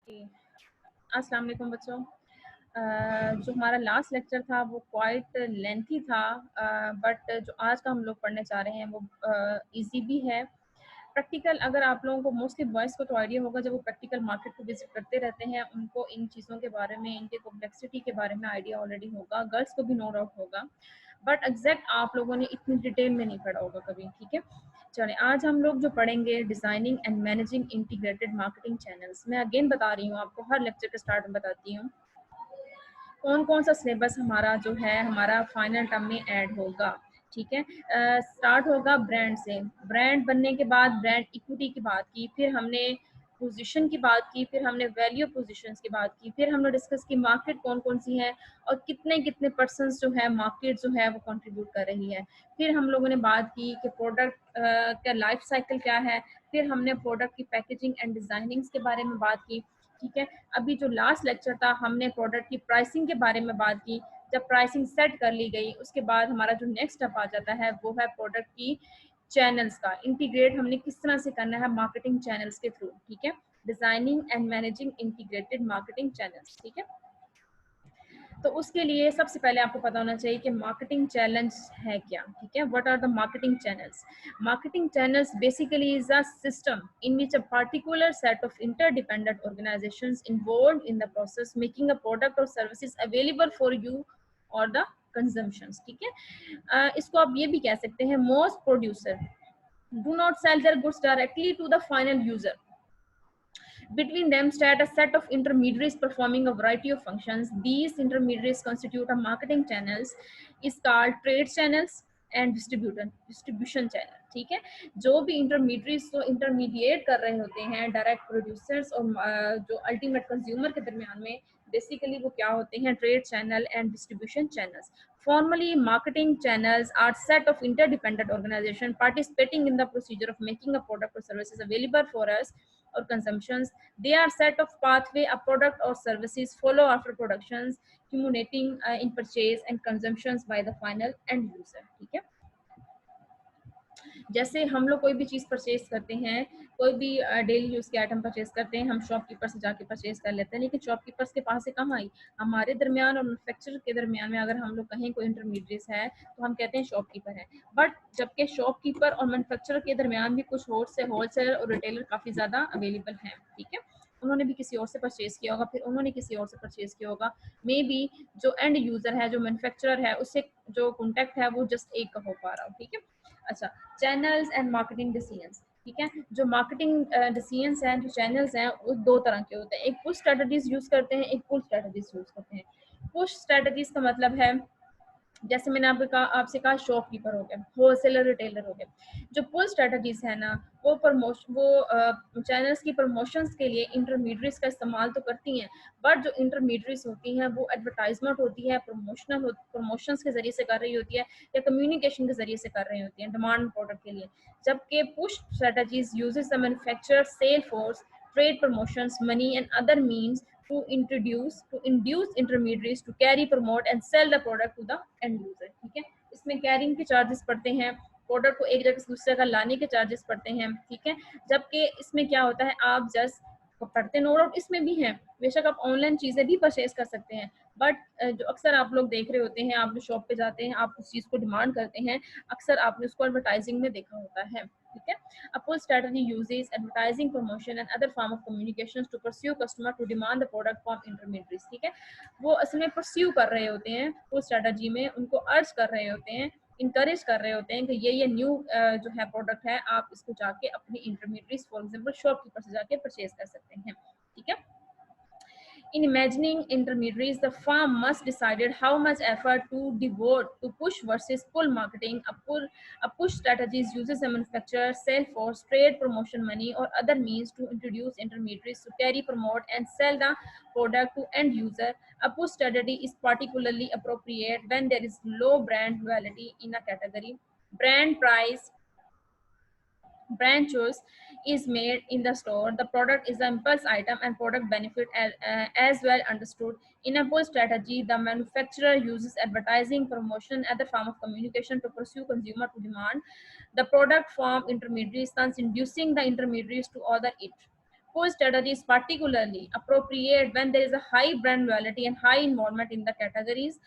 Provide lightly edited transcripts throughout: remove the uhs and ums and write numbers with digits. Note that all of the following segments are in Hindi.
जी, अस्सलाम वालेकुम बच्चों। जो हमारा लास्ट लेक्चर था वो क्वाइट लेंथी था, बट जो आज का हम लोग पढ़ने चाह रहे हैं वो इजी भी है। प्रैक्टिकल अगर आप लोगों को मोस्टली बॉयज़ को तो आइडिया होगा, जब वो प्रैक्टिकल मार्केट को विजिट करते रहते हैं उनको इन चीज़ों के बारे में, इनके कॉम्प्लेक्सिटी के बारे में आइडिया ऑलरेडी होगा। गर्ल्स को भी नो डाउट होगा, बट एग्जैक्ट आप लोगों ने इतनी डिटेल में नहीं पढ़ा होगा कभी। ठीक है, चलें आज हम लोग जो पढ़ेंगे designing and managing integrated marketing channels. मैं अगेन बता रही हूँ आपको, हर लेक्चर के स्टार्ट में बताती हूँ कौन कौन सा सिलेबस हमारा जो है हमारा फाइनल टर्म में ऐड होगा। ठीक है, स्टार्ट होगा ब्रांड से। ब्रांड बनने के बाद ब्रांड इक्विटी की बात की, फिर हमने पोजीशन की बात की, फिर हमने वैल्यू पोजीशंस की बात की, फिर हमने डिस्कस की मार्केट कौन कौन सी है और कितने कितने परसेंट्स जो है मार्केट जो है वो कंट्रीब्यूट कर रही है। फिर हम लोगों ने बात की कि प्रोडक्ट का लाइफ साइकिल क्या है। फिर हमने प्रोडक्ट की पैकेजिंग एंड डिजाइनिंग्स के बारे में बात की। ठीक है, अभी जो लास्ट लेक्चर था हमने प्रोडक्ट की प्राइसिंग के बारे में बात की। जब प्राइसिंग सेट कर ली गई उसके बाद हमारा जो नेक्स्ट स्टेप आ जाता है वो है प्रोडक्ट की चैनल्स का इंटीग्रेट हमने किस तरह से करना है मार्केटिंग चैनल्स के थ्रू। ठीक है, designing and managing integrated marketing channels. ठीक है, तो उसके लिए सबसे पहले आपको पता होना चाहिए कि मार्केटिंग चैनल्स है क्या। ठीक है, what are the marketing channels? Marketing channels basically is a system in which a particular set of interdependent organizations involved in the process making a product or services available for you or the consumptions। ठीक है, इसको आप ये भी कह सकते हैं most producer do not sell their goods directly to the final user. Between them stand a set of intermediaries performing a variety of functions. These intermediaries constitute a marketing channels is called trade channels and distribution channel. ठीक है, जो भी इंटरमीडिएट्स को इंटरमीडिएट कर रहे होते हैं डायरेक्ट प्रोड्यूसर्स और जो अल्टीमेट कंज्यूमर के दरमियान में, बेसिकली वो क्या होते हैं? Trade channel and distribution channels. Formally, marketing channels are set of interdependent organizations participating in the procedure of making a product or services available for us or consumptions. They are set of pathway a product or services follow after productions, culminating in purchase and consumptions by the final end user। ठीक है, जैसे हम लोग कोई भी चीज़ परचेज करते हैं, कोई भी डेली यूज़ के आइटम परचेज करते हैं, हम शॉपकीपर से जाके परचेज कर लेते हैं, लेकिन शॉपकीपर्स के पास से कम आई हमारे दरमियान और मैन्युफैक्चरर के दरमियान में अगर हम लोग कहीं कोई इंटरमीडिएट है तो हम कहते हैं शॉपकीपर है। बट जबकि शॉपकीपर और मैन्युफैक्चरर के दरमियान भी कुछ होलसेलर और रिटेलर काफ़ी ज़्यादा अवेलेबल हैं। ठीक है, उन्होंने भी किसी और से परचेज किया होगा, फिर उन्होंने किसी और से परचेज किया होगा। मे बी जो एंड यूज़र है, जो मैन्युफैक्चरर है, उससे जो कॉन्टैक्ट है वो जस्ट एक का हो पा रहा हो। ठीक है, अच्छा, चैनल्स एंड मार्केटिंग डिसीजंस। ठीक है, जो मार्केटिंग डिसीजंस हैं, जो चैनल्स हैं, वो दो तरह के होते हैं। एक पुश स्ट्रेटजीज यूज करते हैं, एक पुल स्ट्रेटजीज यूज करते हैं। पुश स्ट्रेटजीज का मतलब है, जैसे मैंने आपसे कहा शॉपकीपर हो गया, होलसेलर, रिटेलर हो गया। जो पुल स्ट्रेटजीज है ना, वो चैनल्स की प्रमोशंस के लिए इंटरमीडिएट्स का इस्तेमाल तो करती हैं, बट जो इंटरमीडिएट्स होती हैं वो एडवर्टाइजमेंट होती है, प्रमोशंस के जरिए से कर रही होती है या कम्युनिकेशन के जरिए से कर रही होती है डिमांड प्रोडक्ट के लिए। जबकि push strategies uses the manufacturer sale force trade promotions, money and other means to induce intermediaries to carry, promote and sell the product to the end user। ठीक है, इसमें कैरिंग के चार्जेस पड़ते हैं, प्रोडक्ट को एक जगह से दूसरी जगह लाने के चार्जेस पड़ते हैं। ठीक है, जबकि इसमें क्या होता है, आप जस्ट पढ़ते, नो डाउट इसमें भी है, बेशक आप ऑनलाइन चीज़ें भी परचेज कर सकते हैं, बट जो अक्सर आप लोग देख रहे होते हैं, आप जो शॉप पे जाते हैं, आप उस चीज़ को डिमांड करते हैं, अक्सर आपने उसको एडवर्टाइजिंग में देखा होता है। ठीक है, a pull strategy uses advertising, promotion and other form of communications to pursue customer to demand the product from intermediaries। ठीक है, वो असल में परस्यू कर रहे होते हैं, पुल स्ट्रेटजी में उनको अर्ज कर रहे होते हैं, इंकरेज कर रहे होते हैं कि ये न्यू जो है प्रोडक्ट है, आप इसको जाके अपनी इंटरमीडिएट्स फॉर एग्जांपल शॉपकीपर से जाके परचेज कर सकते हैं। ठीक है, in imagining intermediaries, the firm must decide how much effort to devote to push versus pull marketing. A push strategy uses a manufacturer, sales force, trade promotion money, or other means to introduce intermediaries to carry, promote, and sell the product to end user. A push strategy is particularly appropriate when there is low brand loyalty in a category. Brand choice is made in the store. The product is an impulse item and product benefit as well understood. In a pull strategy, the manufacturer uses advertising, promotion, other form of communication to pursue consumer to demand the product from intermediaries, thus inducing the intermediaries to order it. Pull strategy is particularly appropriate when there is a high brand loyalty and high involvement in the categories,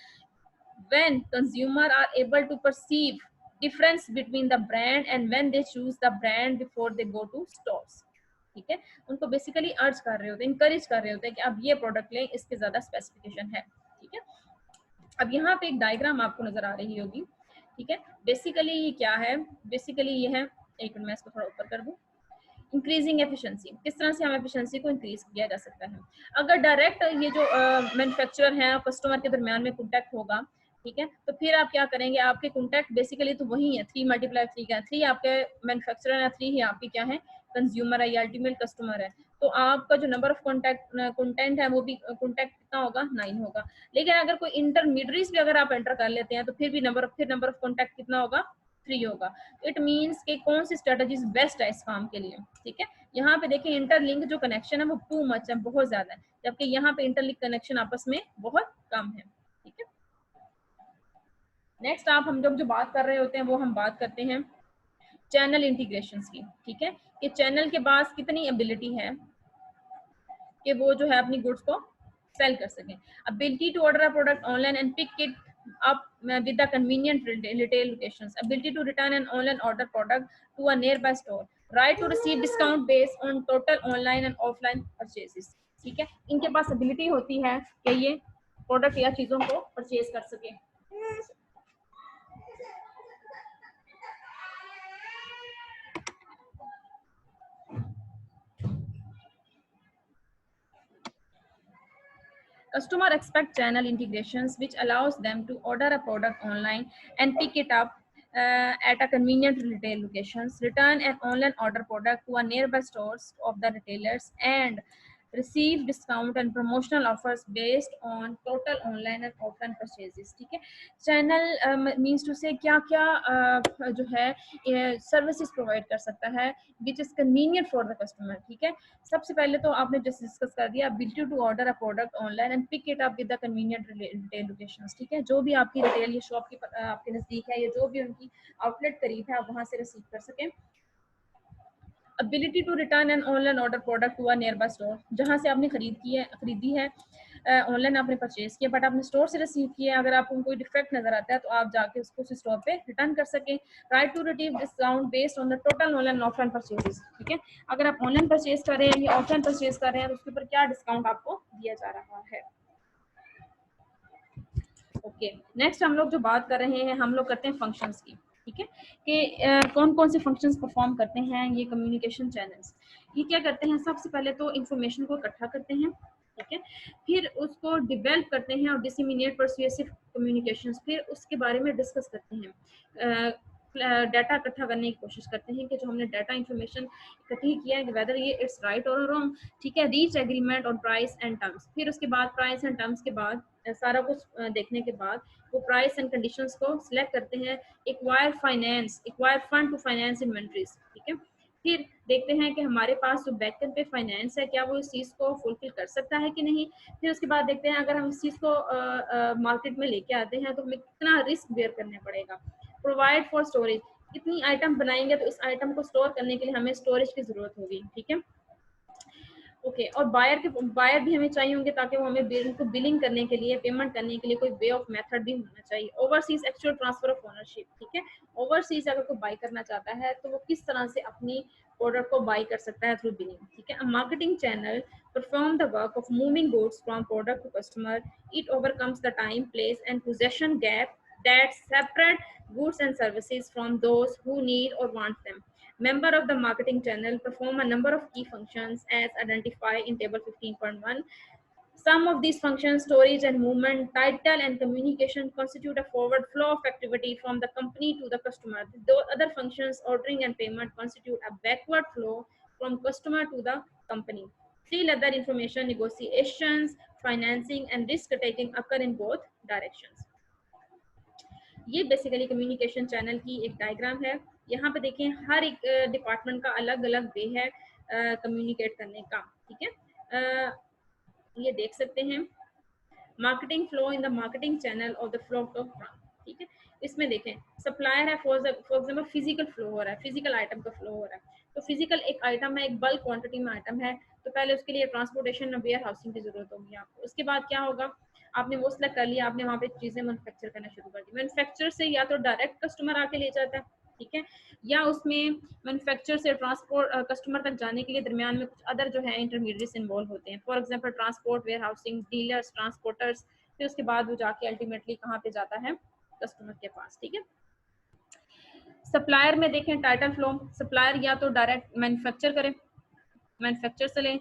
when consumers are able to perceive difference between the brand and when they choose the brand before they go to stores. ठीक है, उनको बेसिकली अर्ज कर रहे होते हैं, इंकरेज कर रहे होते हैं कि आप ये प्रोडक्ट लें, इसके ज्यादा स्पेसिफिकेशन है। ठीक है, अब यहाँ पे एक डायग्राम आपको नजर आ रही होगी। ठीक है, बेसिकली ये क्या है, बेसिकली ये है, एक मिनट मैं इसको थोड़ा ऊपर कर दूं। इंक्रीजिंग एफिशिएंसी, किस तरह से हम एफिशिएंसी को इंक्रीज किया जा सकता है। अगर डायरेक्ट ये जो मैन्युफैक्चरर है और कस्टमर के दरमियान में कॉन्टैक्ट होगा, ठीक है, तो फिर आप क्या करेंगे, आपके कॉन्टैक्ट बेसिकली तो वही है, 3 × 3 का 3 आपके मैन्युफैक्चरर है, 3 ही आपकी क्या है, कंज्यूमर है या अल्टीमेट कस्टमर है। तो आपका जो नंबर ऑफ कंटेंट है वो भी कॉन्टैक्ट कितना होगा, 9 होगा। लेकिन अगर कोई इंटरमीडिएट्स भी अगर आप एंटर कर लेते हैं तो फिर भी नंबर ऑफ कॉन्टैक्ट कितना होगा, 3 होगा। इट मीन्स कि कौन सी स्ट्रेटजीज बेस्ट है इस काम के लिए। ठीक है, यहाँ पे देखिए इंटरलिंक जो कनेक्शन है वो टू मच है, बहुत ज्यादा है, जबकि यहाँ पे इंटरलिंक कनेक्शन आपस में बहुत कम है। ठीक है, नेक्स्ट आप हम लोग जो बात कर रहे होते हैं वो हम बात करते हैं चैनल इंटीग्रेशंस की। ठीक है, कि चैनल के पास कितनी एबिलिटी है कि वो जो है अपनी गुड्स को सेल कर सकें। ability to order a product online and pick it up with the convenient retail locations, ability to return an online order product to a nearby store, right to receive discount based on total online and offline purchases। ठीक है, इनके पास एबिलिटी होती है कि ये प्रोडक्ट या चीजों को परचेज कर सके। Customer expect channel integrations which allows them to order a product online and pick it up at a convenient retail locations, return an online order product to a nearby stores of the retailers, and receive discount and promotional offers based on total online and offline purchases। ठीक है, चैनल मीन्स टू से क्या क्या जो है सर्विसेज प्रोवाइड कर सकता है which is convenient for the customer. ठीक है, सबसे पहले तो आपने जस्ट डिस्कस कर दिया ability to order a product online and pick it up with the convenient retail locations. ठीक है, जो भी आपकी रिटेल या शॉप की आपके नजदीक है या जो भी उनकी आउटलेट करीब है आप वहां से रिसीव कर सकें। ability to return an online order product to a nearby store, जहां से आपने खरीदी है ऑनलाइन आपने परचेज किया बट आपने स्टोर से रिसीव किया है, अगर आपको कोई डिफेक्ट नजर आता है तो आप जाके उसको उस स्टोर पे रिटर्न कर सकें। Right to receive discount based on the total online offline purchases. ठीक है, अगर आप ऑनलाइन परचेज कर रहे हैं या ऑफलाइन परचेज कर रहे हैं तो उसके ऊपर क्या डिस्काउंट आपको दिया जा रहा है। ओके, नेक्स्ट हम लोग जो बात कर रहे हैं हम लोग करते हैं फंक्शंस की। ठीक है, कि कौन कौन से फंक्शंस परफॉर्म करते हैं ये कम्युनिकेशन चैनल्स। ये क्या करते हैं, सबसे पहले तो इंफॉर्मेशन को इकट्ठा करते हैं। ठीक है, फिर उसको डेवलप करते हैं और डिसिमिनेट परसुएसिव कम्युनिकेशंस, फिर उसके बारे में डिस्कस करते हैं, डाटा इकट्ठा करने की कोशिश करते हैं कि जो हमने डाटा इंफॉर्मेशन इकट्ठी किया है वेदर ये इट्स राइट और रॉन्ग। ठीक है, reach agreement on price and terms, फिर उसके बाद प्राइस एंड टर्म्स के बाद सारा कुछ देखने के बाद वो प्राइस एंड कंडीशंस को सिलेक्ट करते हैं। Acquire fund to finance inventories. ठीक है, फिर देखते हैं कि हमारे पास जो बैकएंड पे फाइनेंस है क्या वो इस चीज़ को फुलफिल कर सकता है कि नहीं। फिर उसके बाद देखते हैं अगर हम इस चीज़ को मार्केट में लेके आते हैं तो हमें कितना रिस्क बेयर करना पड़ेगा। प्रोवाइड फॉर स्टोरेज, कितनी आइटम बनाएंगे तो इस आइटम को स्टोर करने के लिए हमें स्टोरेज की जरूरत होगी। ठीक है, ओके, और बायर भी हमें चाहिए होंगे ताकि वो हमें बिलिंग करने के लिए, पेमेंट करने के लिए कोई वे ऑफ मेथड भी होना चाहिए। Overseas actual transfer of ownership. ठीक है, ओवरसीज अगर कोई बाई करना चाहता है तो वो किस तरह से अपनी प्रोडक्ट को बाई कर सकता है थ्रू बिलिंग। ठीक है, marketing channel perform the work of moving goods from product to customer. It overcomes the time, place and possession gap that separate goods and services from those who need or want them. Member of the marketing channel perform a number of key functions as identified in table 15.1. Some of these functions, storage and movement, title and communication, constitute a forward flow of activity from the company to the customer. Those other functions, ordering and payment, constitute a backward flow from customer to the company. Still other information, negotiations, financing and risk taking occur in both directions. ये बेसिकली कम्युनिकेशन चैनल की एक डायग्राम है। यहाँ पे देखें हर एक डिपार्टमेंट का अलग अलग वे है कम्युनिकेट करने का। ठीक है, ये देख सकते हैं marketing flow in the marketing channel और द फ्लो ऑफ ठीक है। इसमें देखें सप्लायर है, फॉर एग्जाम्पल फिजिकल फ्लो हो रहा है, फिजिकल आइटम का फ्लो हो रहा है, तो फिजिकल एक आइटम है, एक बल्क क्वांटिटी में आइटम है, तो पहले उसके लिए ट्रांसपोर्टेशन और वेयर हाउसिंग की जरूरत होगी आपको। उसके बाद क्या होगा, आपने वो सिलेक्ट कर लिया, आपने वहाँ पे चीजें मैन्युफैक्चर करना शुरू कर दी। मैन्युफैक्चर से या तो डायरेक्ट कस्टमर आके ले जाता है, ठीक है, या उसमें मैन्युफैक्चर से ट्रांसपोर्ट कस्टमर तक जाने के लिए दरमियान में कुछ अदर जो है इंटरमीडिएट्स इन्वॉल्व होते हैं, for example transport, warehousing, dealers, transporters, फिर उसके बाद वो जाके अल्टीमेटली कहाँ पे जाता है, कस्टमर के पास, ठीक है। सप्लायर में देखें टाइटल फ्लो, सप्लायर या तो डायरेक्ट मैन्युफैक्चर करे, मैन्युफैक्चर से लें,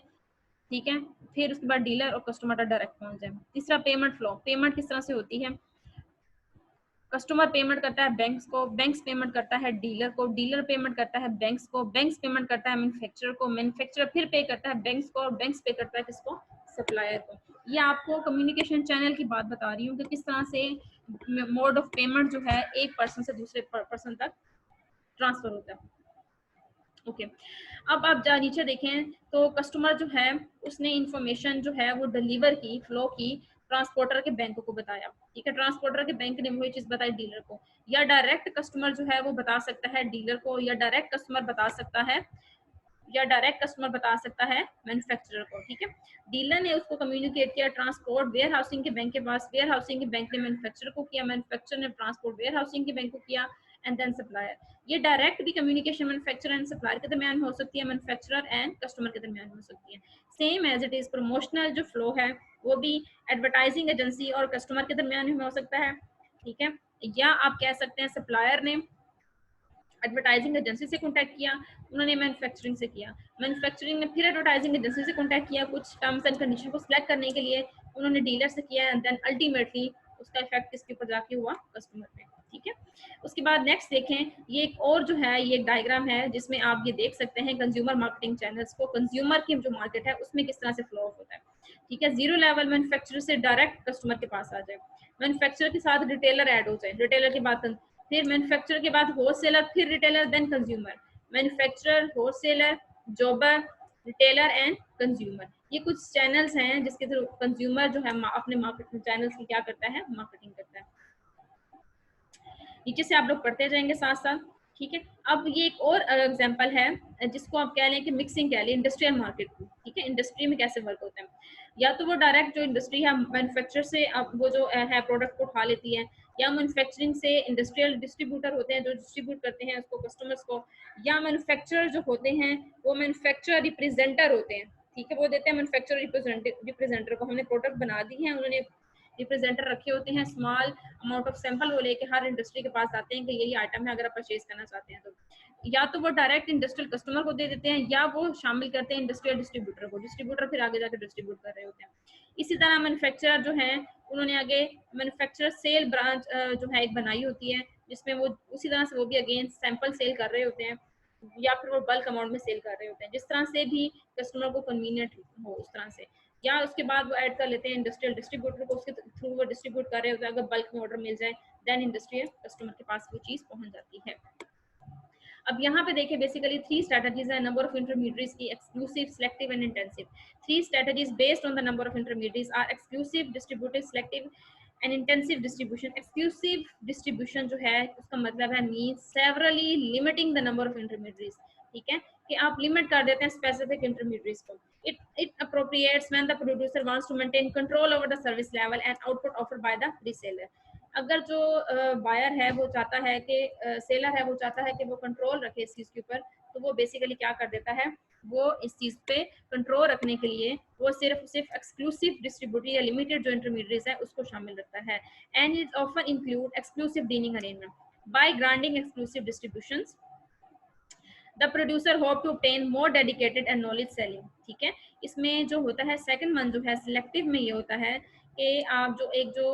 ठीक है, फिर उसके बाद डीलर और कस्टमर तक डायरेक्ट पहुंच जाए। तीसरा पेमेंट फ्लो, पेमेंट किस तरह से होती है, कस्टमर पेमेंट करता है बैंक्स को, बैंक्स पेमेंट करता है डीलर को, डीलर पेमेंट करता है बैंक्स को, बैंक्स पेमेंट करता है मैन्युफैक्चरर को, मैन्युफैक्चरर फिर पे करता है बैंक्स को, और बैंक्स पे करता है किसको, सप्लायर को। ये आपको कम्युनिकेशन चैनल की बात बता रही हूँ कि किस तरह से मोड ऑफ पेमेंट जो है एक पर्सन से दूसरे पर्सन तक ट्रांसफर होता है। ओके, अब आप नीचे देखें तो कस्टमर जो है उसने इंफॉर्मेशन जो है वो डिलीवर की, फ्लो की, ट्रांसपोर्टर के बैंक को बताया, ठीक है, ट्रांसपोर्टर के बैंक ने वही चीज बताई डीलर को, या डायरेक्ट कस्टमर जो है वो बता सकता है डीलर को, या डायरेक्ट कस्टमर बता सकता है, या डायरेक्ट कस्टमर बता सकता है मैन्युफैक्चरर को, ठीक है। डीलर ने उसको कम्युनिकेट किया ट्रांसपोर्ट वेयर हाउसिंग के बैंक के पास, वेयर हाउसिंग के बैंक ने मैन्युफैक्चरर को किया, मैन्युफैक्चरर ने ट्रांसपोर्ट वेयर हाउसिंग के बैंक को किया, एंड देन सप्लायर। ये डायरेक्ट भी कम्युनिकेशन मैन्युफैक्चरर एंड सप्लायर के दरमियान में हो सकती है, मैन्युफैक्चरर एंड कस्टमर के दरमियान में हो सकती है। Same as it is promotional जो फ्लो है वो भी एडवर्टाइजिंग एजेंसी और कस्टमर के दरमियान में हो सकता है, ठीक है, या आप कह सकते हैं सप्लायर ने एडवर्टाइजिंग एजेंसी से कांटेक्ट किया, उन्होंने मैन्युफैक्चरिंग से किया, मैन्युफैक्चरिंग ने फिर एडवर्टाइजिंग एजेंसी से कांटेक्ट किया कुछ टर्म्स एंड कंडीशन को सिलेक्ट करने के लिए, उन्होंने डीलर से किया, एंड देन अल्टीमेटली उसका इफेक्ट किसके ऊपर जाके हुआ, कस्टमर पे, ठीक है। उसके बाद नेक्स्ट देखें, ये एक और जो है ये एक डायग्राम है जिसमें आप ये देख सकते हैं कंज्यूमर मार्केटिंग चैनल्स को, कंज्यूमर की जो मार्केट है उसमें किस तरह से फ्लो होता है, ठीक है। जीरो लेवल मैन्युफैक्चरर से डायरेक्ट कस्टमर के पास आ जाए, मैन्युफैक्चरर के साथ रिटेलर ऐड हो जाए, रिटेलर के बाद फिर मैन्युफैक्चरर के बाद होलसेलर, फिर retailer, then consumer, manufacturer, wholesaler, jobber, retailer and consumer. ये कुछ चैनल्स हैं जिसके थ्रू कंज्यूमर जो है अपने मार्केटिंग चैनल्स की क्या करता है, मार्केटिंग करता है। नीचे से आप लोग पढ़ते जाएंगे साथ साथ, ठीक है। अब ये एक और एग्जांपल है जिसको आप कह लें कि मिक्सिंग कह लें इंडस्ट्रियल मार्केट को, ठीक है, इंडस्ट्री में कैसे वर्क होता है, या तो वो डायरेक्ट जो इंडस्ट्री है मैन्युफैक्चर से वो जो है प्रोडक्ट को उठा लेती है, या मैन्युफैक्चरिंग से इंडस्ट्रियल डिस्ट्रीब्यूटर होते हैं जो डिस्ट्रीब्यूट करते हैं उसको कस्टमर्स को, या मैन्युफैक्चरर जो होते हैं वो मैन्युफैक्चरर रिप्रेजेंटर होते हैं, ठीक है, वो देते हैं मैन्युफैक्चरर रिप्रेजेंटर को, हमने प्रोडक्ट बना दी है, उन्होंने रिप्रेजेंटर रखे होते हैं, स्मॉल अमाउंट ऑफ सैंपल वो लेके हर इंडस्ट्री के पास आते हैं कि यही आइटम है, अगर आप परचेज करना चाहते हैं तो, या तो वो डायरेक्ट इंडस्ट्रियल कस्टमर को दे देते हैं, या वो शामिल करते हैं इंडस्ट्रियल डिस्ट्रीब्यूटर को, डिस्ट्रीब्यूटर फिर आगे जाकर डिस्ट्रीब्यूट कर रहे होते हैं। इसी तरह मैन्युफैक्चरर जो है उन्होंने आगे मैन्युफैक्चरर सेल ब्रांच जो है एक बनाई होती है जिसमें वो उसी तरह से वो भी अगेन सैंपल सेल कर रहे होते हैं, या फिर वो बल्क अमाउंट में सेल कर रहे होते हैं, जिस तरह से भी कस्टमर को कन्वीनियंट हो उस तरह से, या उसके बाद वो ऐड कर लेते हैं इंडस्ट्रियल डिस्ट्रीब्यूटर को, उसके थ्रू वो डिस्ट्रीब्यूट कर रहे होते हैं, अगर बल्क में ऑर्डर मिल जाए देन इंडस्ट्रियल कस्टमर के पास वो चीज़ पहुंच जाती है। अब यहाँ पे देखिए बेसिकली 3 स्ट्रेटजीज है नंबर ऑफ इंटरमीडिएट्स की, exclusive, selective and intensive. 3 strategies based on the number of intermediates are exclusive, distributive, selective and intensive distribution. Exclusive distribution जो है उसका मतलब है means severely limiting the number of intermediates, ठीक है, कि आप लिमिट कर देते हैं स्पेसिफिक इंटरमीडिएट्स को। It appropriates when the producer wants to maintain control over the service level and output offered by the reseller। अगर जो बायर है वो चाहता है कि सेलर है वो चाहता है कि वो कंट्रोल रखे इस चीज़ के ऊपर, तो वो बेसिकली क्या कर देता है, वो इस चीज़ पे कंट्रोल रखने के लिए वो सिर्फ एक्सक्लूसिव डिस्ट्रीब्यूटर या लिमिटेड जो इंटरमीडिएट्स है उसको शामिल रखता है। And it often include exclusive dealing arrangement by granting exclusive distributions the producer hope to obtain more dedicated and knowledge selling, ठीक है। इसमें जो होता है सेकंड वन जो है सिलेक्टिव में ये होता है कि आप जो एक जो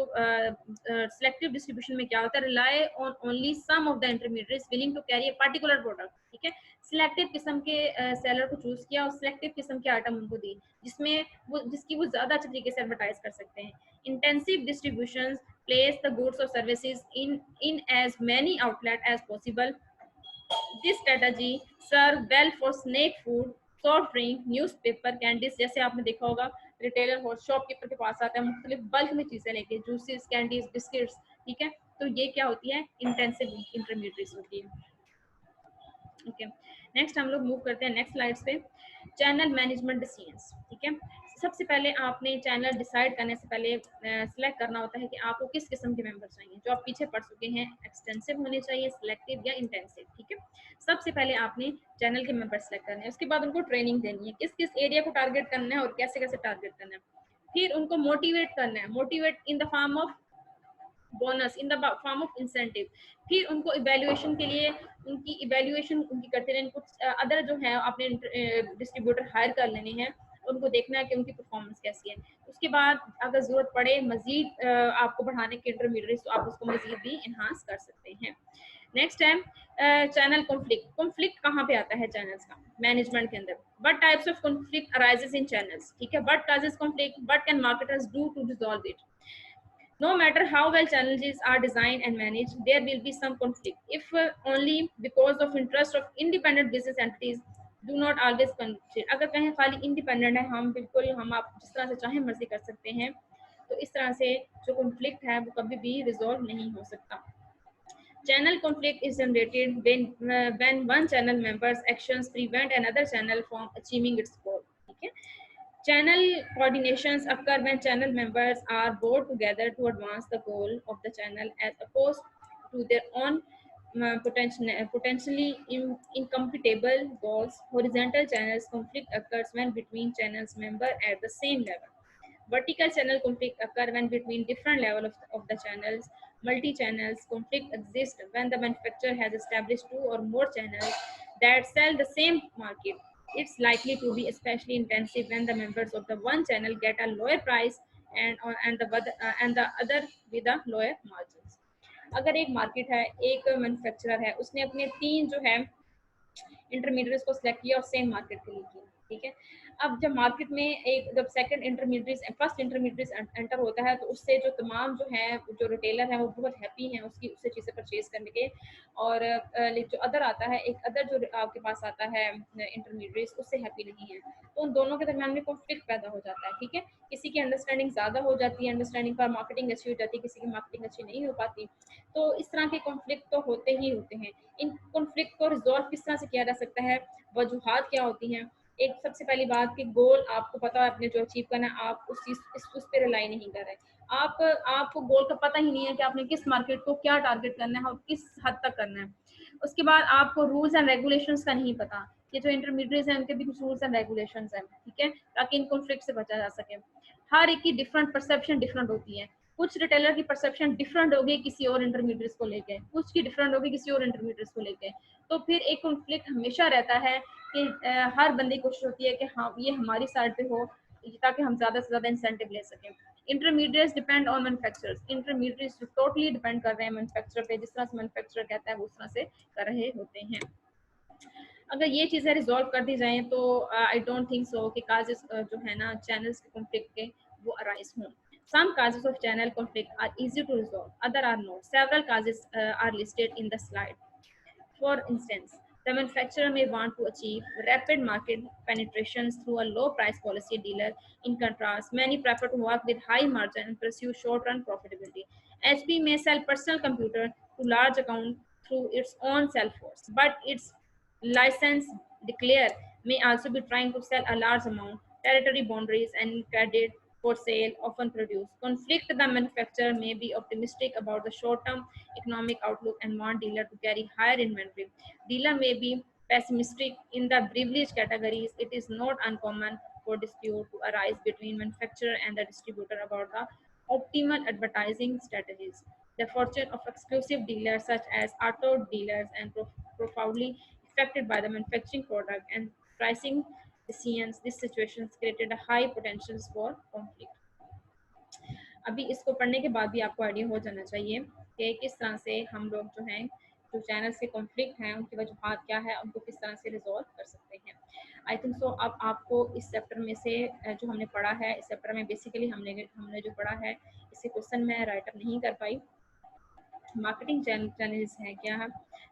सिलेक्टिव डिस्ट्रीब्यूशन में क्या होता है, rely on only some of the intermediates willing to carry a particular product, ठीक है। सिलेक्टिव किस्म के सेलर को चूज किया और सिलेक्टिव किस्म के आइटम उनको दी जिसमें वो जिसकी वो ज्यादा अच्छे तरीके से एडवर्टाइज कर सकते हैं। Intensive distribution place the goods और services in as many outlet as possible. This strategy serve well for snack food, soft drink, newspaper, candies. जैसे आपने देखा होगा रिटेलर हो शॉपकीपर के पास आता है मुख्तलिफ बल्क में चीज़ें लेके, जूसेस, कैंडीज, बिस्किट्स, ठीक है, तो ये क्या होती है, इंटेंसिव इंटरमीडिएट्स होती है। ओके, नेक्स्ट हम लोग मूव करते हैं नेक्स्ट स्लाइड्स पे, चैनल मैनेजमेंट डिसीजंस। ठीक है, सबसे पहले आपने चैनल डिसाइड करने से पहले सिलेक्ट करना होता है कि आपको किस किस्म के मेंबर चाहिए। जो आप पीछे पढ़ चुके हैं, एक्सटेंसिव होने चाहिए, सिलेक्टिव या इंटेंसिव। ठीक है, सबसे पहले आपने चैनल के मेंबर सेलेक्ट करने हैं, उसके बाद उनको ट्रेनिंग देनी है, किस किस एरिया को टारगेट करना है और कैसे कैसे टारगेट करना है। फिर उनको मोटिवेट करना है, motivate in the form of bonus, in the form of incentive. फिर उनको इवेल्युएशन के लिए उनकी इवेल्युएशन उनकी करते रहने, कुछ अदर जो है अपने डिस्ट्रीब्यूटर हायर कर लेने हैं, उनको देखना है कि उनकी परफॉर्मेंस कैसी है। उसके बाद अगर जरूरत पड़े मजीद आपको बढ़ाने के इंटरमीडिएट, तो आप उसको मजीद भी इन्हांस कर सकते हैं। नेक्स्ट है चैनल कॉन्फ्लिक्ट। कॉन्फ्लिक्ट कहाँ पे आता है चैनल्स का मैनेजमेंट के अंदर? What types of conflict arises in channels. ठीक है, what causes conflict, what can marketers do to resolve it. No matter how well challenges are designed and managed, there will be some conflict. If only because of interest of independent business entities do not always conflict. अगर कहें खाली इंडिपेंडेंट है, हम बिल्कुल हम आप जिस तरह से चाहें मर्जी कर सकते हैं, तो इस तरह से जो कॉन्फ्लिक्ट है वो कभी भी रिजॉल्व नहीं हो सकता। Channel conflict is generated when one channel member's actions prevent another channel from achieving its goal. ठीक है, channel coordinations occur when channel members are work together to advance the goal of the channel as opposed to their own potentially incompatible goals. Horizontal channels conflict occurs when between channels member at the same level. Vertical channel conflict occur when between different levels of the channels. Multi-channels conflict exists when the manufacturer has established two or more channels that sell the same market. It's likely to be especially intensive when the members of the one channel get a lower price and the other with a lower margins. अगर एक मार्केट है, एक मैन्युफैक्चरर है, उसने अपने तीन जो है इंटरमीडिएट्स को सिलेक्ट किया और सेम मार्केट के लिए किया। ठीक है, अब जब मार्केट में एक जब second intermediate first intermediate enter होता है, तो उससे जो तमाम जो है जो रिटेलर है वो बहुत हैप्पी हैं उसकी उससे चीज़ें परचेज करने के। और जो अदर आता है, एक अदर जो आपके पास आता है इंटरमीडिएट, उससे हैप्पी नहीं है, तो उन दोनों के दरमियान में कॉन्फ्लिक्ट पैदा हो जाता है। ठीक है, किसी की अंडरस्टैंडिंग ज़्यादा हो जाती है, अंडरस्टैंडिंग पर मार्केटिंग अच्छी हो जाती है, किसी की मार्केटिंग अच्छी नहीं हो पाती। तो इस तरह के कॉन्फ्लिक्ट तो होते ही होते हैं। इन कॉन्फ्लिक्ट को रिजॉल्व किस तरह से किया जा सकता है, वजूहात क्या होती हैं? एक सबसे पहली बात कि गोल आपको पता है आपने जो अचीव करना है, आप उस चीज उस पे रिलाई नहीं कर रहे। आपको गोल का पता ही नहीं है कि आपने किस मार्केट को क्या टारगेट करना है और किस हद तक करना है। उसके बाद आपको रूल्स एंड रेगुलेशंस का नहीं पता, ये जो इंटरमीडिएट्स हैं उनके भी कुछ रूल्स एंड रेगुलेशंस हैं। ठीक है, ताकि इन कॉन्फ्लिक्ट से बचा जा सके। हर एक की डिफरेंट परसेप्शन डिफरेंट होती है। कुछ रिटेलर की परसेप्शन डिफरेंट होगी किसी और इंटरमीडिएट्स को लेके, कुछ की डिफरेंट होगी किसी और इंटरमीडिएट्स को लेके। तो फिर एक कॉन्फ्लिक्ट हमेशा रहता है कि हर बंदे की कोशिश होती है कि हाँ ये हमारी साइड पे हो, ताकि हम ज़्यादा से ज़्यादा इंसेंटिव ले सकें। Intermediates depend on manufacturers. Intermediates totally depend कर रहे हैं मैन्युफैक्चरर पे, जिस तरह से मैन्युफैक्चरर कहता है वो उस तरह से कर रहे होते हैं। अगर ये चीज़ें रिजॉल्व कर दी जाएँ तो आई डोंट थिंक सो कि काजेस जो है ना चैनल्स के कॉन्फ्लिक्ट के वो अराइज हों। Some causes of channel conflict are easy to resolve, other are not. Several causes are listed in the slide. For instance, the manufacturer may want to achieve rapid market penetration through a low price policy dealer. In contrast, many prefer to work with high margin and pursue short run profitability. HP may sell personal computer to large account through its own sales force, but its license declare may also be trying to sell a large amount. Territory boundaries and credit for sale often produce conflict. The manufacturer may be optimistic about the short-term economic outlook and want dealer to carry higher inventory. Dealer may be pessimistic in the privilege categories. It is not uncommon for dispute to arise between manufacturer and the distributor about the optimal advertising strategies. The fortune of exclusive dealers such as auto dealers and profoundly affected by the manufacturing product and pricing decisions. This situation created a high potential for conflict. अभी इसको पढ़ने के बाद भी आपको आइडिया हो जाना चाहिए कि किस तरह से हम लोग जो हैं जो चैनल्स के कॉन्फ्लिक्ट हैं उनकी वजूहत क्या है, उनको किस तरह से रिजॉल्व कर सकते हैं। आई थिंक सो अब आपको इस चैप्टर में से जो हमने पढ़ा है, इस चैप्टर में बेसिकली हमने जो पढ़ा है इससे क्वेश्चन मैं राइटअप नहीं कर पाई। मार्केटिंग चैनल्स हैं क्या है,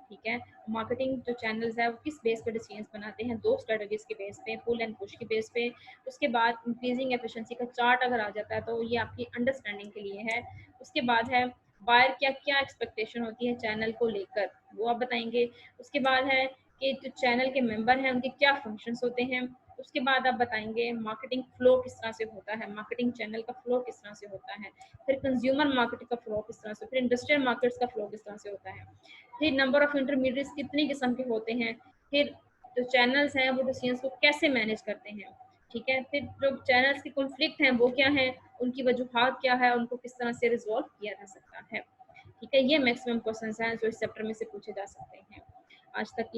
ठीक है। मार्केटिंग जो चैनल्स है वो किस बेस पे डिसीजंस बनाते हैं, दो स्ट्रेटजीज के बेस पे, पुल एंड पुश के बेस पे। उसके बाद इंक्रीजिंग एफिशिएंसी का चार्ट अगर आ जाता है तो ये आपकी अंडरस्टैंडिंग के लिए है। उसके बाद है बायर क्या क्या एक्सपेक्टेशन होती है चैनल को लेकर, वो आप बताएंगे। उसके बाद है कि जो चैनल के मेंबर हैं उनके क्या फंक्शंस होते हैं। उसके बाद आप बताएंगे मार्केटिंग फ्लो किस तरह से होता है, मार्केटिंग चैनल का फ्लो किस तरह से होता है, फिर कंज्यूमर मार्केट का फ्लो किस तरह से, फिर इंडस्ट्रियल मार्केट्स का फ्लो किस तरह से होता है, फिर नंबर ऑफ इंटरमीडिएट्स कितनी किस्म के होते हैं, फिर जो चैनल्स हैं वो डिसीजंस को कैसे मैनेज करते हैं, ठीक है, फिर जो चैनल्स के कॉन्फ्लिक्ट हैं वो क्या हैं, उनकी वजूहात क्या है, उनको किस तरह से रिजॉल्व किया जा सकता है। ठीक है, ये मैक्सिमम क्वेश्चंस हैं जो इस चैप्टर में से पूछे जा सकते हैं। आज तक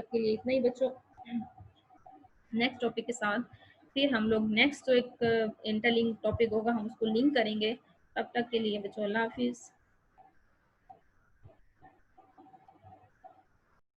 के लिए इतना ही बच्चों। नेक्स्ट टॉपिक के साथ फिर हम लोग नेक्स्ट जो एक इंटरलिंक टॉपिक होगा हम उसको लिंक करेंगे। तब तक के लिए बच्चों अल्लाह हाफिज़।